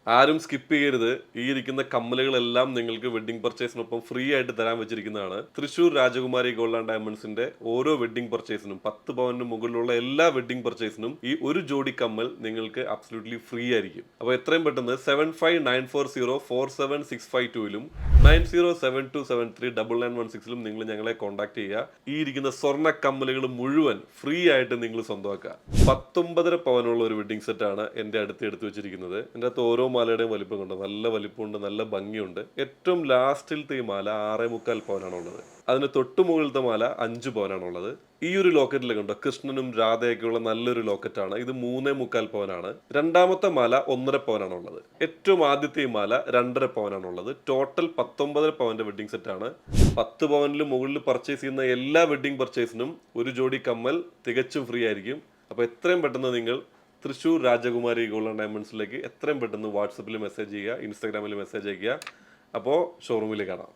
ആരും സ്കിപ്പ് ചെയ്യരുത്. ഈ ഇരിക്കുന്ന കമ്മലുകളെല്ലാം നിങ്ങൾക്ക് വെഡ്ഡിംഗ് പർച്ചേസിനൊപ്പം ഫ്രീ ആയിട്ട് തരാൻ വെച്ചിരിക്കുന്നതാണ്. തൃശൂർ രാജകുമാരി ഗോൾഡ് ആൻഡ് ഡയമണ്ട്സിന്റെ ഓരോ വെഡ്ഡിംഗ് പർച്ചേസിനും 10 പവന് മുകളിലുള്ള എല്ലാ വെഡ്ഡിംഗ് പർച്ചേസിനും ഈ ഒരു ജോഡി കമ്മൽ നിങ്ങൾക്ക് അബ്സല്യൂട്ട്ലി ഫ്രീ ആയിരിക്കും. അപ്പോൾ എത്രയും പെട്ടെന്ന് 7594047652ലും 9072739916ലും നിങ്ങൾ ഞങ്ങളെ കോൺടാക്ട് ചെയ്യുക. ഈ ഇരിക്കുന്ന സ്വർണ്ണ കമ്മലുകൾ മുഴുവൻ ഫ്രീ ആയിട്ട് നിങ്ങൾ സ്വന്തമാക്കുക. 19.5 പവനുള്ള ഒരു വെഡ്ഡിംഗ് സെറ്റാണ് എൻ്റെ അടുത്ത് എടുത്തു വെച്ചിരിക്കുന്നത്. എൻ്റെ അകത്ത് ഓരോ മാലയുടെയും വലിപ്പം കൊണ്ട് നല്ല വലിപ്പമുണ്ട്, നല്ല ഭംഗിയുണ്ട്. ഏറ്റവും ലാസ്റ്റിലത്തെ ഈ മാല 6.25 പവനാണുള്ളത്. അതിന് തൊട്ടു മുകളിലത്തെ മാല 5 പവനാണുള്ളത്. ഈ ഒരു ലോക്കറ്റിൽ കണ്ടോ, കൃഷ്ണനും രാധയൊക്കെയുള്ള നല്ലൊരു ലോക്കറ്റാണ്. ഇത് 3.25 പവനാണ്. രണ്ടാമത്തെ മാല 1.5 പവനാണുള്ളത്. ഏറ്റവും ആദ്യത്തെ ഈ മാല 2.5 പവനാണുള്ളത്. ടോട്ടൽ 19.5 പവന്റെ വെഡ്ഡിംഗ് സെറ്റാണ്. 10 പവനിൽ മുകളിൽ പർച്ചേസ് ചെയ്യുന്ന എല്ലാ വെഡ്ഡിംഗ് പർച്ചേസിനും ഒരു ജോഡി കമ്മൽ തികച്ചും ഫ്രീ ആയിരിക്കും. അപ്പോൾ എത്രയും പെട്ടെന്ന് നിങ്ങൾ തൃശൂർ രാജകുമാരി ഗോൾഡ് ആൻഡ് ഡയമണ്ട്സിലേക്ക് എത്രയും പെട്ടെന്ന് വാട്സപ്പിൽ മെസ്സേജ് ചെയ്യുക, ഇൻസ്റ്റാഗ്രാമിൽ മെസ്സേജ് അയയ്ക്കുക. അപ്പോൾ ഷോറൂമിൽ കാണാം.